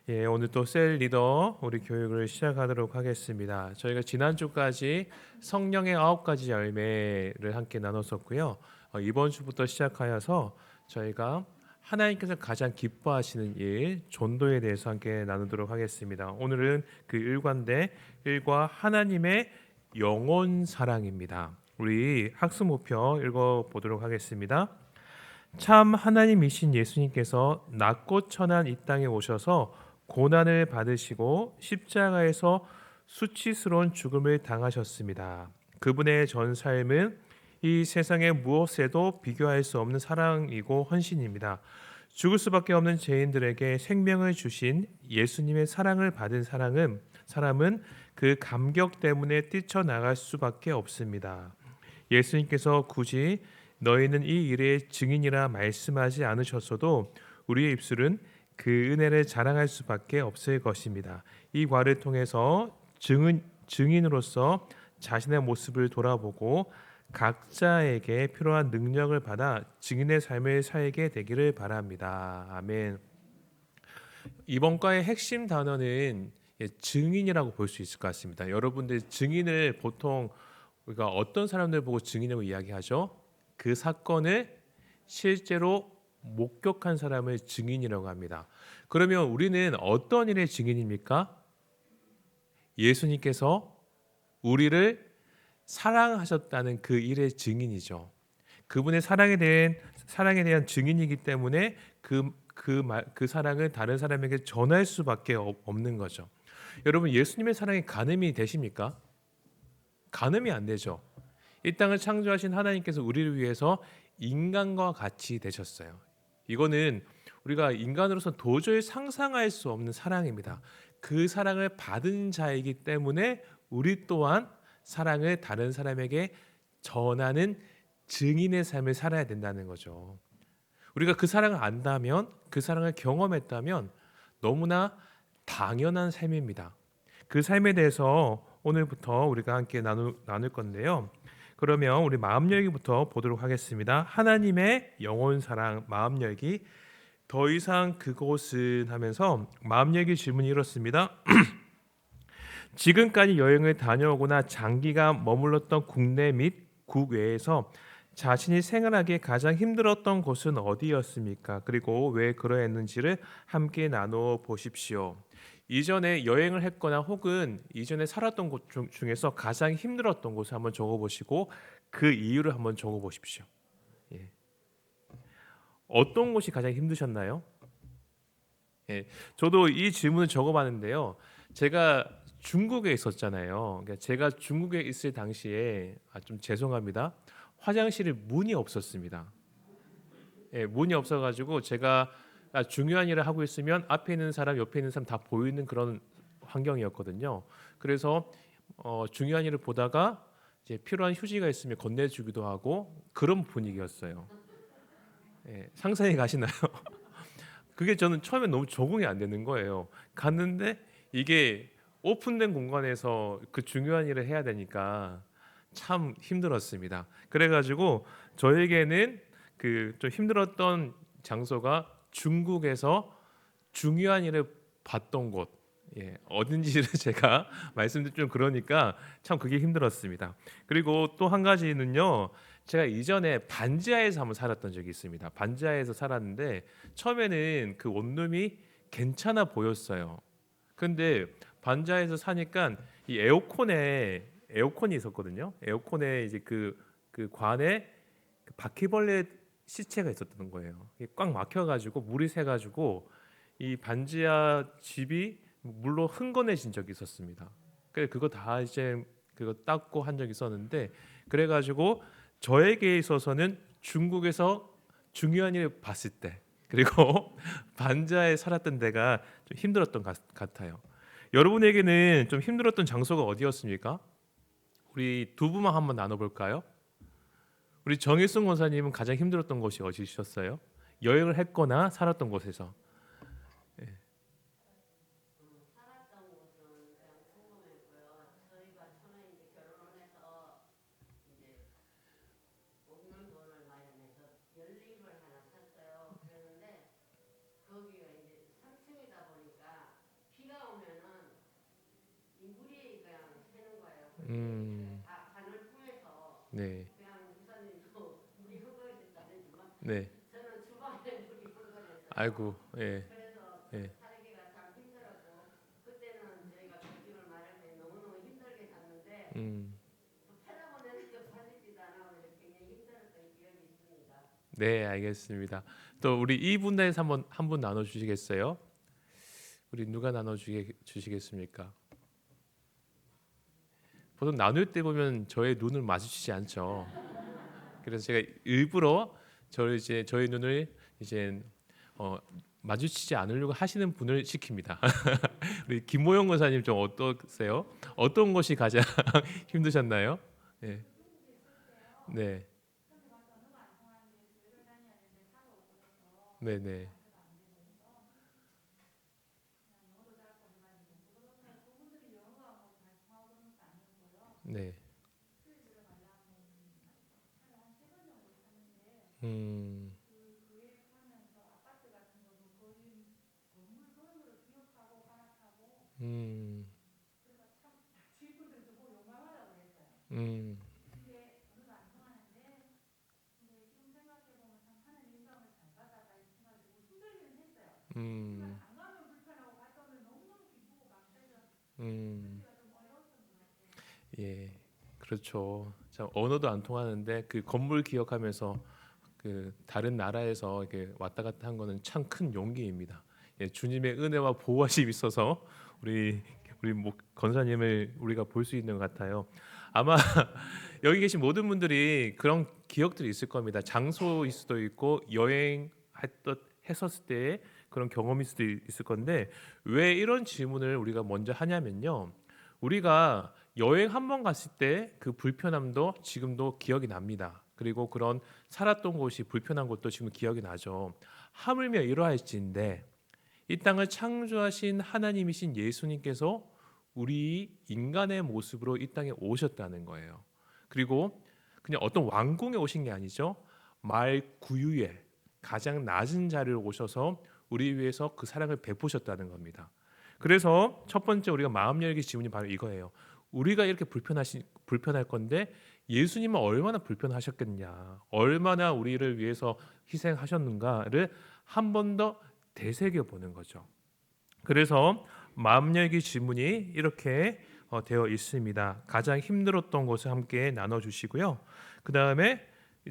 오늘 또 셀 리더 우리 교육을 시작하도록 하겠습니다. 저희가 지난주까지 성령의 9가지 열매를 함께 나눴었고요. 이번 주부터 시작하여서 저희가 하나님께서 가장 기뻐하시는 일, 전도에 대해서 함께 나누도록 하겠습니다. 오늘은 그 일관대 일과 하나님의 영혼 사랑입니다. 우리 학습 목표 읽어보도록 하겠습니다. 참 하나님이신 예수님께서 낮고 천한 이 땅에 오셔서 고난을 받으시고 십자가에서 수치스러운 죽음을 당하셨습니다. 그분의 전 삶은 이 세상의 무엇에도 비교할 수 없는 사랑이고 헌신입니다. 죽을 수밖에 없는 죄인들에게 생명을 주신 예수님의 사랑을 받은 사람은 그 감격 때문에 뛰쳐나갈 수밖에 없습니다. 예수님께서 굳이 너희는 이 일의 증인이라 말씀하지 않으셨어도 우리의 입술은 그 은혜를 자랑할 수밖에 없을 것입니다. 이 과를 통해서 증인으로서 자신의 모습을 돌아보고 각자에게 필요한 능력을 받아 증인의 삶을 살게 되기를 바랍니다. 아멘. 이번 과의 핵심 단어는 증인이라고 볼 수 있을 것 같습니다. 여러분들 증인을 보통 우리가 어떤 사람들 보고 증인이라고 이야기하죠? 그 사건을 실제로 목격한 사람을 증인이라고 합니다. 그러면 우리는 어떤 일의 증인입니까? 예수님께서 우리를 사랑하셨다는 그 일의 증인이죠. 그분의 사랑에 대한 증인이기 때문에 그 사랑을 다른 사람에게 전할 수밖에 없는 거죠. 여러분, 예수님의 사랑에 가늠이 되십니까? 가늠이 안 되죠. 이 땅을 창조하신 하나님께서 우리를 위해서 인간과 같이 되셨어요. 이거는 우리가 인간으로서 도저히 상상할 수 없는 사랑입니다. 그 사랑을 받은 자이기 때문에 우리 또한 사랑을 다른 사람에게 전하는 증인의 삶을 살아야 된다는 거죠. 우리가 그 사랑을 안다면, 그 사랑을 경험했다면 너무나 당연한 삶입니다. 그 삶에 대해서 오늘부터 우리가 함께 나눌 건데요. 그러면 우리 마음 열기부터 보도록 하겠습니다. 하나님의 영혼 사랑 마음 열기. 더 이상 그곳은 하면서 마음 열기 질문이 이렇습니다. 지금까지 여행을 다녀오거나 장기간 머물렀던 국내 및 국외에서 자신이 생활하기에 가장 힘들었던 곳은 어디였습니까? 그리고 왜 그러했는지를 함께 나눠 보십시오. 이전에 여행을 했거나 혹은 이전에 살았던 곳 중에서 가장 힘들었던 곳을 한번 적어보시고 그 이유를 한번 적어보십시오. 예. 어떤 곳이 가장 힘드셨나요? 예. 저도 이 질문을 적어봤는데요. 제가 중국에 있었잖아요. 그러니까 제가 중국에 있을 당시에 좀 죄송합니다. 화장실에 문이 없었습니다. 예, 문이 없어가지고 제가 중요한 일을 하고 있으면 앞에 있는 사람, 옆에 있는 사람 다 보이는 그런 환경이었거든요. 그래서 중요한 일을 보다가 이제 필요한 휴지가 있으면 건네주기도 하고 그런 분위기였어요. 예, 상상이 가시나요? 그게 저는 처음에 너무 적응이 안 되는 거예요. 갔는데 이게 오픈된 공간에서 그 중요한 일을 해야 되니까 참 힘들었습니다. 그래가지고 저에게는 그 좀 힘들었던 장소가 중국에서 중요한 일을 봤던 곳, 어딘지를 제가 말씀드리 좀 그러니까 참 그게 힘들었습니다. 그리고 또 한 가지는요, 제가 이전에 반지하에서 한번 살았던 적이 있습니다. 반지하에서 살았는데 처음에는 그 원룸이 괜찮아 보였어요. 근데 반지하에서 사니까 이 에어컨이 있었거든요. 에어컨에 이제 그 관에 그 바퀴벌레 시체가 있었던 거예요. 이게 꽉 막혀가지고 물이 새가지고 이 반지하 집이 물로 흥건해진 적이 있었습니다. 그래 그거 다 이제 그거 닦고 한 적이 있었는데 그래가지고 저에게 있어서는 중국에서 중요한 일을 봤을 때 그리고 반지하에 살았던 데가 좀 힘들었던 것 같아요. 여러분에게는 좀 힘들었던 장소가 어디였습니까? 우리 두 분만 한번 나눠볼까요? 우리 정일순 권사님은 가장 힘들었던 곳이 어디셨어요? 여행을 했거나 살았던 곳에서. 예. 살았던 곳은 그냥 궁금했고요. 저희가 처음에 이제 결혼을 해서 이제 먹는 돈을 마련해서 연립을 하나 샀어요. 그랬는데 거기가 이제 3층이다 보니까 인물이 그냥 세는 거예요. 음, 관을 통해서 네, 그냥 목사님도 물이 흙어졌다 그러지만 네. 저는 주방에 물이 흙어졌어요. 아이고, 예, 그래서 예, 살기가 참 힘들었고 그때는 저희가 교집을 마련해 너무너무 힘들게 잤는데 음, 패다보내니까 살리지도 않아 굉장히 힘들었던 기억이 있습니다. 네, 알겠습니다. 또 우리 이분에서 한 분 나눠 주시겠어요? 우리 누가 나눠 주시겠습니까? 보통 나눌 때 보면 저의 눈을 마주치지 않죠. 그래서 제가 일부러 저희 눈을 이제 어, 마주치지 않으려고 하시는 분을 시킵니다. 우리 김모영 권사님 좀 어떠세요? 어떤 것이 가장 힘드셨나요? 네, 네, 네, 네, 네. 음, 음, 음, 음, 음. 예, 그렇죠. 참 언어도 안 통하는데 그 건물 기억하면서 그 다른 나라에서 이렇게 왔다 갔다 한 거는 참 큰 용기입니다. 예, 주님의 은혜와 보호하심이 있어서 우리 권사님을 우리가 볼 수 있는 것 같아요. 아마 여기 계신 모든 분들이 그런 기억들이 있을 겁니다. 장소일 수도 있고 했었을 때 그런 경험일 수도 있을 건데 왜 이런 질문을 우리가 먼저 하냐면요. 우리가 여행 한 번 갔을 때 그 불편함도 지금도 기억이 납니다. 그리고 그런 살았던 곳이 불편한 곳도 지금 기억이 나죠. 하물며 이러할진데 이 땅을 창조하신 하나님이신 예수님께서 우리 인간의 모습으로 이 땅에 오셨다는 거예요. 그리고 그냥 어떤 왕궁에 오신 게 아니죠. 말 구유에 가장 낮은 자리를 오셔서 우리 위해서 그 사랑을 베푸셨다는 겁니다. 그래서 첫 번째 우리가 마음 열기 질문이 바로 이거예요. 우리가 이렇게 불편할 건데 예수님은 얼마나 불편하셨겠냐, 얼마나 우리를 위해서 희생하셨는가를 한 번 더 되새겨 보는 거죠. 그래서 마음 열기 질문이 이렇게 되어 있습니다. 가장 힘들었던 것을 함께 나눠 주시고요. 그 다음에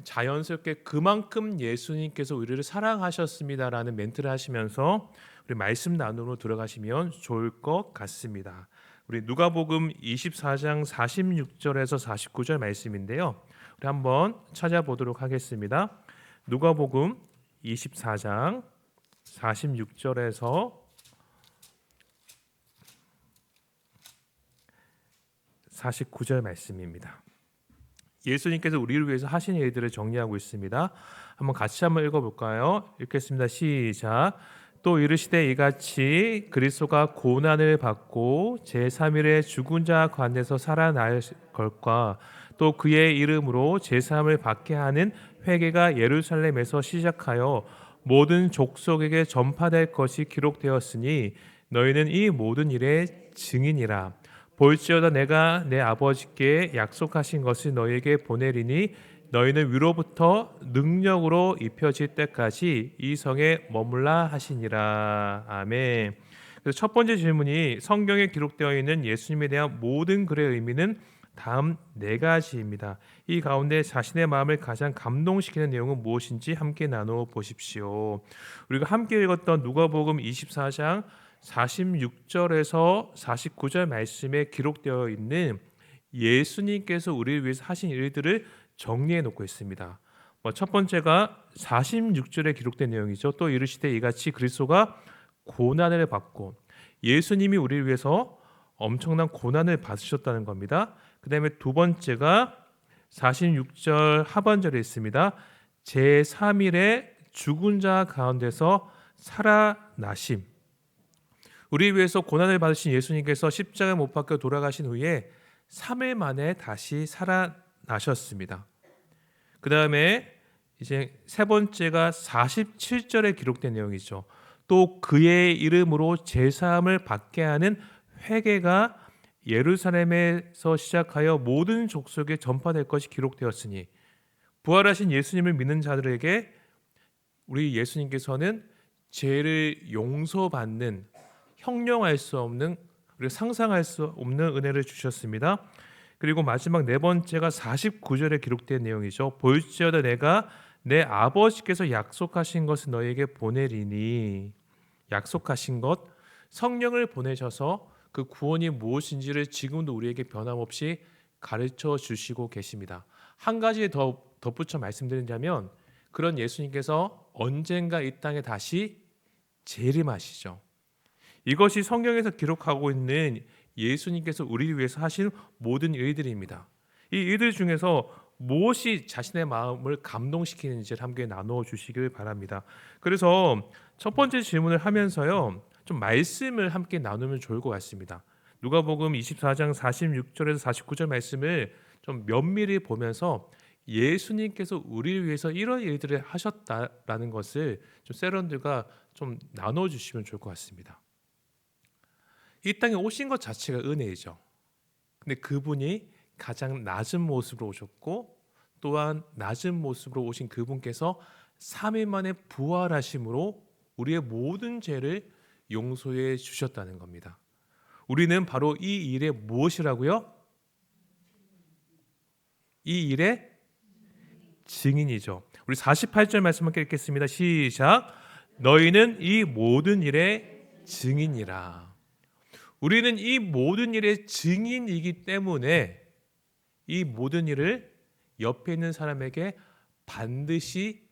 자연스럽게 그만큼 예수님께서 우리를 사랑하셨습니다라는 멘트를 하시면서 우리 말씀 나눔으로 들어가시면 좋을 것 같습니다. 우리 누가복음 24장 46절에서 49절 말씀인데요. 우리 한번 찾아보도록 하겠습니다. 누가복음 24장 46절에서 49절 말씀입니다. 예수님께서 우리를 위해서 하신 일들을 정리하고 있습니다. 한번 읽어볼까요? 읽겠습니다. 시작. 또 이르시되 이같이 그리스도가 고난을 받고 제3일에 죽은 자 가운데서 살아날 것과 또 그의 이름으로 제3을 받게 하는 회개가 예루살렘에서 시작하여 모든 족속에게 전파될 것이 기록되었으니 너희는 이 모든 일의 증인이라. 볼지어다 내가 내 아버지께 약속하신 것을 너희에게 보내리니 너희는 위로부터 능력으로 입혀질 때까지 이 성에 머물라 하시니라. 아멘. 그래서 첫 번째 질문이 성경에 기록되어 있는 예수님에 대한 모든 글의 의미는 다음 네 가지입니다. 이 가운데 자신의 마음을 가장 감동시키는 내용은 무엇인지 함께 나누어 보십시오. 우리가 함께 읽었던 누가복음 24장 46절에서 49절 말씀에 기록되어 있는 예수님께서 우리를 위해서 하신 일들을 정리해 놓고 있습니다. 첫 번째가 46절에 기록된 내용이죠. 또 이르시되 이같이 그리스도가 고난을 받고 예수님이 우리를 위해서 엄청난 고난을 받으셨다는 겁니다. 그 다음에 두 번째가 46절 하반절에 있습니다. 제3일에 죽은 자 가운데서 살아나심. 우리 위해서 고난을 받으신 예수님께서 십자가에 못 박혀 돌아가신 후에 3일 만에 다시 살아나셨습니다. 그 다음에 이제 세 번째가 47절에 기록된 내용이죠. 또 그의 이름으로 제사함을 받게 하는 회개가 예루살렘에서 시작하여 모든 족속에 전파될 것이 기록되었으니 부활하신 예수님을 믿는 자들에게 우리 예수님께서는 죄를 용서받는 형용할 수 없는 우리가 상상할 수 없는 은혜를 주셨습니다. 그리고 마지막 네 번째가 49절에 기록된 내용이죠. 볼지어다 내가 내 아버지께서 약속하신 것을 너희에게 보내리니 약속하신 것 성령을 보내셔서 그 구원이 무엇인지를 지금도 우리에게 변함없이 가르쳐 주시고 계십니다. 한 가지 더 덧붙여 말씀드리자면 그런 예수님께서 언젠가 이 땅에 다시 재림하시죠. 이것이 성경에서 기록하고 있는 예수님께서 우리를 위해서 하신 모든 일들입니다. 이 일들 중에서 무엇이 자신의 마음을 감동시키는지를 함께 나누어 주시길 바랍니다. 그래서 첫 번째 질문을 하면서요, 좀 말씀을 함께 나누면 좋을 것 같습니다. 누가복음 24장 46절에서 49절 말씀을 좀 면밀히 보면서 예수님께서 우리를 위해서 이런 일들을 하셨다라는 것을 좀 세런들과 좀 나눠 주시면 좋을 것 같습니다. 이 땅에 오신 것 자체가 은혜이죠. 근데 그분이 가장 낮은 모습으로 오셨고 또한 낮은 모습으로 오신 그분께서 3일 만에 부활하심으로 우리의 모든 죄를 용서해 주셨다는 겁니다. 우리는 바로 이 일의 무엇이라고요? 이 일의 증인이죠. 우리 48절 말씀 함께 읽겠습니다. 시작. 너희는 이 모든 일의 증인이라. 우리는 이 모든 일의 증인이기 때문에 이 모든 일을 옆에 있는 사람에게 반드시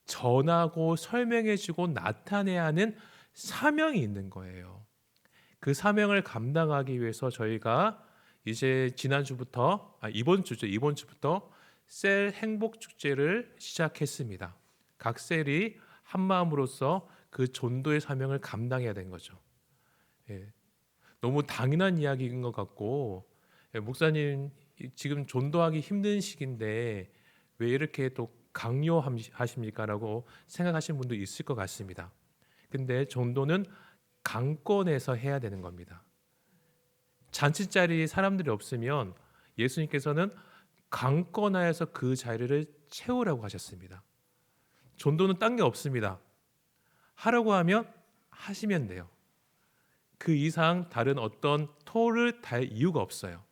전하고 설명해주고 나타내야 하는 사명이 있는 거예요. 그 사명을 감당하기 위해서 저희가 이제 이번 주부터 셀 행복 축제를 시작했습니다. 각 셀이 한 마음으로서 그 전도의 사명을 감당해야 된 거죠. 예. 너무 당연한 이야기인 것 같고, 목사님 지금 전도하기 힘든 시기인데 왜 이렇게 또 강요하십니까라고 생각하시는 분도 있을 것 같습니다. 근데 전도는 강권에서 해야 되는 겁니다. 잔치자리에 사람들이 없으면 예수님께서는 강권하여서 그 자리를 채우라고 하셨습니다. 전도는 딴 게 없습니다. 하라고 하면 하시면 돼요. 그 이상 다른 어떤 토를 달 이유가 없어요.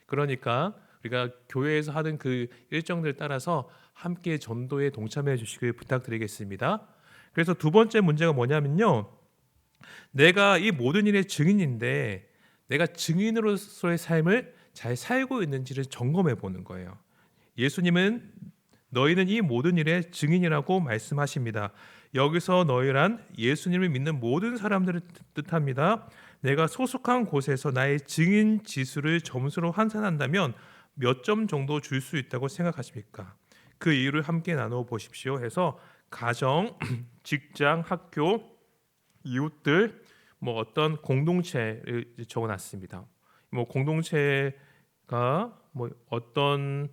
그러니까 우리가 교회에서 하는 그 일정들 따라서 함께 전도에 동참해 주시길 부탁드리겠습니다. 그래서 두 번째 문제가 뭐냐면요. 내가 이 모든 일의 증인인데 내가 증인으로서의 삶을 잘 살고 있는지를 점검해 보는 거예요. 예수님은 너희는 이 모든 일의 증인이라고 말씀하십니다. 여기서 너희란 예수님을 믿는 모든 사람들을 뜻합니다. 내가 소속한 곳에서 나의 증인 지수를 점수로 환산한다면 몇 점 정도 줄 수 있다고 생각하십니까? 그 이유를 함께 나누어 보십시오. 해서 가정, 직장, 학교, 이웃들, 어떤 공동체를 적어놨습니다. 공동체가 어떤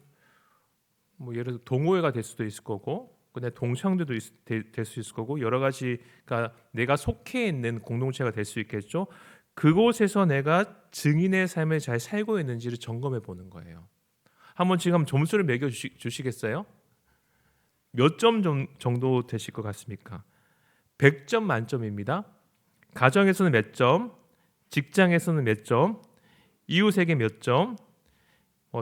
예를 들어 동호회가 될 수도 있을 거고, 근데 동창들도 될 수 있을 거고, 여러 가지가 내가 속해 있는 공동체가 될 수 있겠죠. 그곳에서 내가 증인의 삶을 잘 살고 있는지를 점검해 보는 거예요. 한번 지금 점수를 매겨 주시겠어요? 몇 점 정도 되실 것 같습니까? 100점 만점입니다. 가정에서는 몇 점, 직장에서는 몇 점, 이웃에게 몇 점,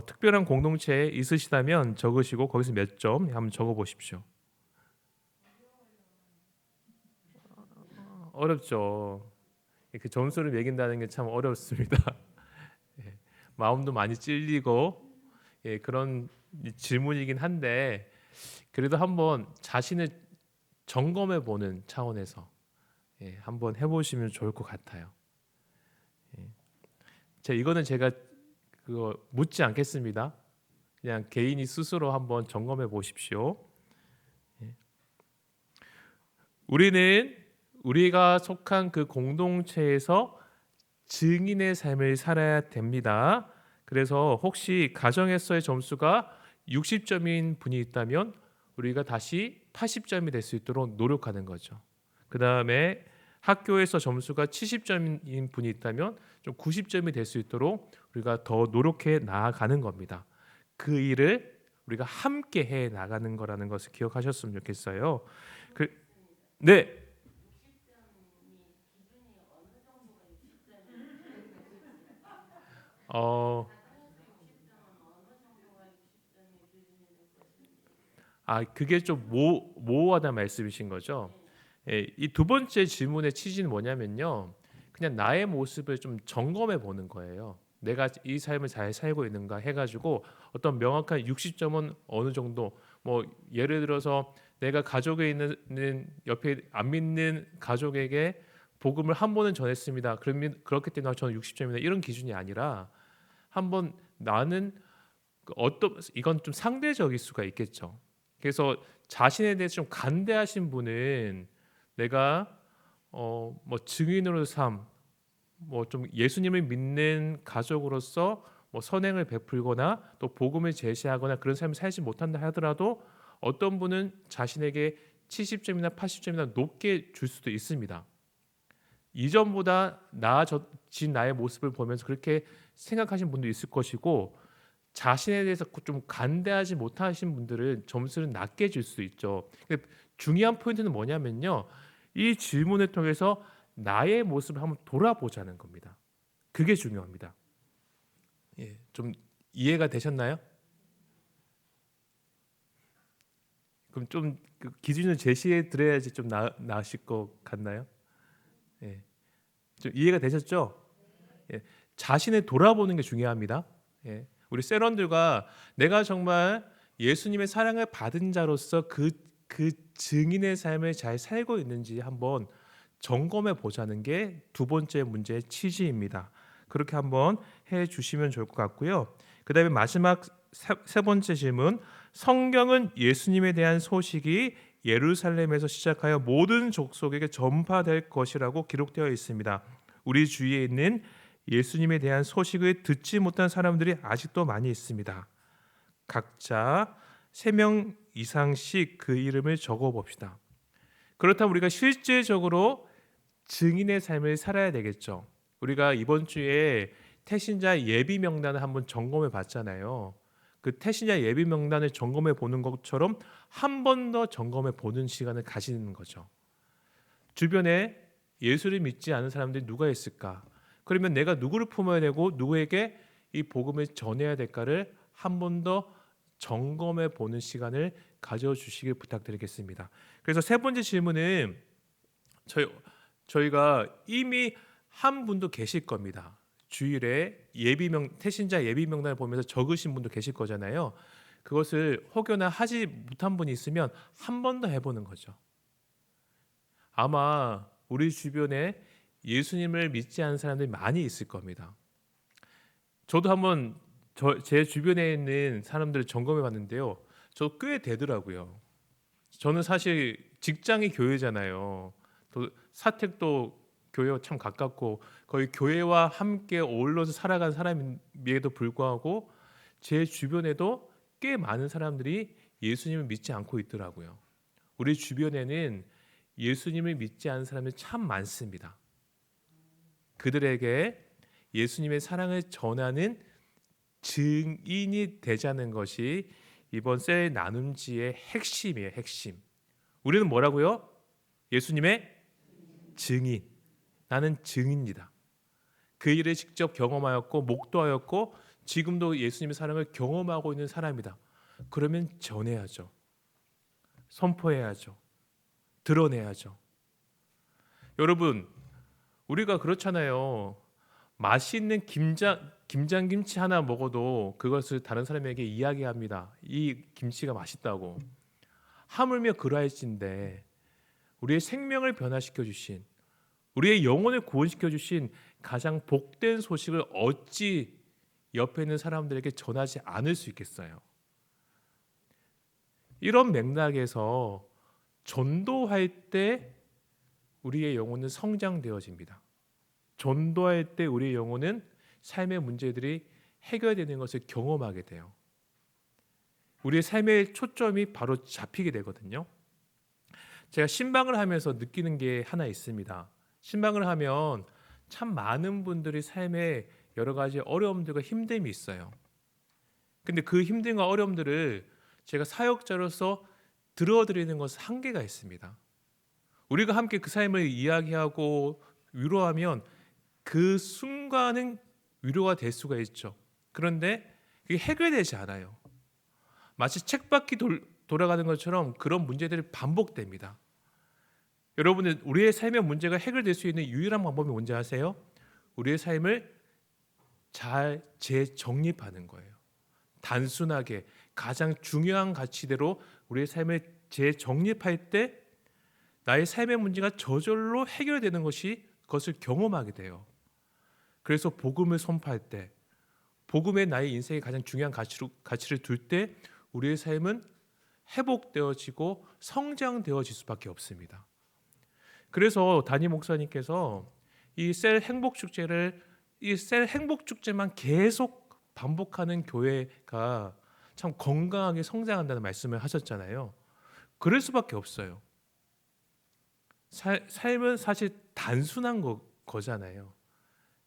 특별한 공동체에 있으시다면 적으시고 거기서 몇 점 한번 적어 보십시오. 어렵죠. 그 점수를 매긴다는 게 참 어렵습니다. 마음도 많이 찔리고 그런 질문이긴 한데 그래도 한번 자신을 점검해 보는 차원에서 한번 해보시면 좋을 것 같아요. 이거는 제가 그거 묻지 않겠습니다. 그냥 개인이 스스로 한번 점검해 보십시오. 우리가 속한 그 공동체에서 증인의 삶을 살아야 됩니다. 그래서 혹시 가정에서의 점수가 60점인 분이 있다면 우리가 다시 80점이 될 수 있도록 노력하는 거죠. 그 다음에 학교에서 점수가 70점인 분이 있다면 좀 90점이 될 수 있도록 우리가 더 노력해 나아가는 겁니다. 그 일을 우리가 함께 해 나가는 거라는 것을 기억하셨으면 좋겠어요. 그, 네. 어, 그게 좀 모호하다 말씀이신 거죠? 예, 이 두 번째 질문의 취지는 뭐냐면요. 그냥 나의 모습을 좀 점검해 보는 거예요. 내가 이 삶을 잘 살고 있는가 해가지고 어떤 명확한 60점은 어느 정도 뭐 예를 들어서 내가 가족에 있는 옆에 안 믿는 가족에게 복음을 한 번은 전했습니다. 그러면 그렇기 때문에 저는 60점이다 이런 기준이 아니라 한번 나는 어떤 이건 좀 상대적일 수가 있겠죠. 그래서 자신에 대해서 좀 간대하신 분은 내가 뭐 증인으로 삶, 뭐 좀 예수님을 믿는 가족으로서 뭐 선행을 베풀거나 또 복음을 제시하거나 그런 삶을 살지 못한다 하더라도 어떤 분은 자신에게 70점이나 80점이나 높게 줄 수도 있습니다. 이전보다 나아진 나의 모습을 보면서 그렇게 생각하신 분도 있을 것이고 자신에 대해서 좀 간대하지 못하신 분들은 점수를 낮게 줄 수 있죠. 근데 중요한 포인트는 뭐냐면요. 이 질문을 통해서 나의 모습을 한번 돌아보자는 겁니다. 그게 중요합니다. 예, 좀 이해가 되셨나요? 그럼 좀그 기준을 제시해 드려야지 좀 나으실 것 같나요? 예, 좀 이해가 되셨죠? 예, 자신을 돌아보는 게 중요합니다. 예, 우리 세런들과 내가 정말 예수님의 사랑을 받은 자로서 그 증인의 삶을 잘 살고 있는지 한번 점검해 보자는 게 두 번째 문제의 취지입니다. 그렇게 한번 해 주시면 좋을 것 같고요. 그다음에 마지막 세 번째 질문. 성경은 예수님에 대한 소식이 예루살렘에서 시작하여 모든 족속에게 전파될 것이라고 기록되어 있습니다. 우리 주위에 있는 예수님에 대한 소식을 듣지 못한 사람들이 아직도 많이 있습니다. 각자 3명 이상씩 그 이름을 적어 봅시다. 그렇다면 우리가 실제적으로 증인의 삶을 살아야 되겠죠. 우리가 이번 주에 태신자 예비 명단을 한번 점검해 봤잖아요. 그 태신자 예비 명단을 점검해 보는 것처럼 한 번 더 점검해 보는 시간을 가지는 거죠. 주변에 예수를 믿지 않은 사람들이 누가 있을까? 그러면 내가 누구를 품어야 되고 누구에게 이 복음을 전해야 될까를 한 번 더 점검해 보는 시간을 가져주시길 부탁드리겠습니다. 그래서 세 번째 질문은 저희가 이미 한 분도 계실 겁니다. 주일에 태신자 예비 명단을 보면서 적으신 분도 계실 거잖아요. 그것을 혹여나 하지 못한 분이 있으면 한 번 더 해보는 거죠. 아마 우리 주변에 예수님을 믿지 않는 사람들이 많이 있을 겁니다. 저도 한번 제 주변에 있는 사람들을 점검해 봤는데요. 저 꽤 되더라고요. 저는 사실 직장이 교회잖아요. 또 사택도 교회와 참 가깝고 거의 교회와 함께 어울러서 살아간 사람임에도 불구하고 제 주변에도 꽤 많은 사람들이 예수님을 믿지 않고 있더라고요. 우리 주변에는 예수님을 믿지 않는 사람이 참 많습니다. 그들에게 예수님의 사랑을 전하는 증인이 되자는 것이 이번 셀 나눔지의 핵심이에요. 핵심. 우리는 뭐라고요? 예수님의 증인. 나는 증인이다. 그 일을 직접 경험하였고 목도하였고 지금도 예수님의 사랑을 경험하고 있는 사람이다. 그러면 전해야죠. 선포해야죠. 드러내야죠. 여러분, 우리가 그렇잖아요. 맛있는 김장김치 하나 먹어도 그것을 다른 사람에게 이야기합니다. 이 김치가 맛있다고. 하물며 그라이스인데 우리의 생명을 변화시켜 주신, 우리의 영혼을 구원시켜 주신 가장 복된 소식을 어찌 옆에 있는 사람들에게 전하지 않을 수 있겠어요. 이런 맥락에서 전도할 때 우리의 영혼은 성장되어집니다. 전도할 때 우리의 영혼은 삶의 문제들이 해결되는 것을 경험하게 돼요. 우리의 삶의 초점이 바로 잡히게 되거든요. 제가 신방을 하면서 느끼는 게 하나 있습니다. 신방을 하면 참 많은 분들이 삶에 여러 가지 어려움들과 힘듦이 있어요. 근데 그 힘듦과 어려움들을 제가 사역자로서 들어드리는 것은 한계가 있습니다. 우리가 함께 그 삶을 이야기하고 위로하면 그 순간은 위로가 될 수가 있죠. 그런데 그게 해결되지 않아요. 마치 쳇바퀴 돌아가는 것처럼 그런 문제들이 반복됩니다. 여러분은 우리의 삶의 문제가 해결될 수 있는 유일한 방법이 뭔지 아세요? 우리의 삶을 잘 재정립하는 거예요. 단순하게 가장 중요한 가치대로 우리의 삶을 재정립할 때 나의 삶의 문제가 저절로 해결되는 그것을 경험하게 돼요. 그래서 복음을 선포할 때, 복음에 나의 인생의 가장 중요한 가치를 둘 때 우리의 삶은 회복되어지고 성장되어질 수밖에 없습니다. 그래서 담임 목사님께서 이 셀 행복 축제만 계속 반복하는 교회가 참 건강하게 성장한다는 말씀을 하셨잖아요. 그럴 수밖에 없어요. 삶은 사실 단순한 거잖아요.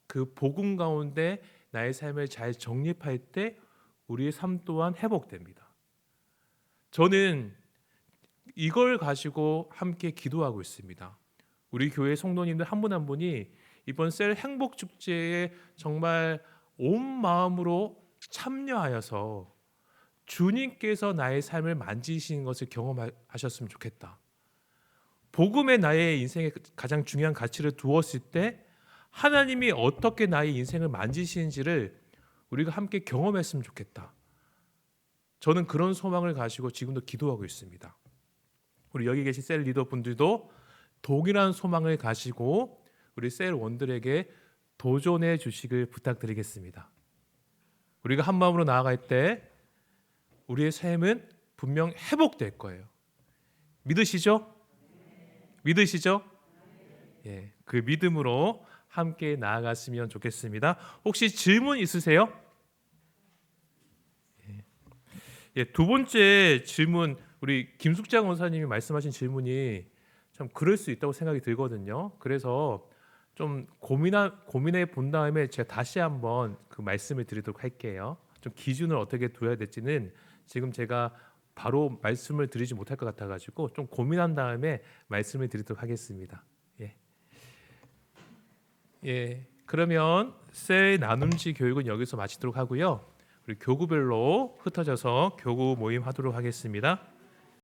그 복음 가운데 나의 삶을 잘 정립할 때 우리의 삶 또한 회복됩니다. 저는 이걸 가지고 함께 기도하고 있습니다. 우리 교회 성도님들 한 분 한 분이 이번 셀 행복 축제에 정말 온 마음으로 참여하여서 주님께서 나의 삶을 만지시는 것을 경험하셨으면 좋겠다. 복음에 나의 인생에 가장 중요한 가치를 두었을 때 하나님이 어떻게 나의 인생을 만지시는지를 우리가 함께 경험했으면 좋겠다. 저는 그런 소망을 가지고 지금도 기도하고 있습니다. 우리 여기 계신 셀 리더분들도 동일한 소망을 가지고 우리 셀 원들에게 도전해 주시길 부탁드리겠습니다. 우리가 한 마음으로 나아갈 때 우리의 삶은 분명 회복될 거예요. 믿으시죠? 믿으시죠? 예, 그 믿음으로 함께 나아갔으면 좋겠습니다. 혹시 질문 있으세요? 예, 두 번째 질문, 우리 김숙장 원사님이 말씀하신 질문이 참 그럴 수 있다고 생각이 들거든요. 그래서 좀 고민해 본 다음에 제가 다시 한번 그 말씀을 드리도록 할게요. 좀 기준을 어떻게 둬야 될지는 지금 제가 바로 말씀을 드리지 못할 것 같아가지고 좀 고민한 다음에 말씀을 드리도록 하겠습니다. 예, 그러면 셀 나눔지 교육은 여기서 마치도록 하고요. 우리 교구별로 흩어져서 교구 모임 하도록 하겠습니다.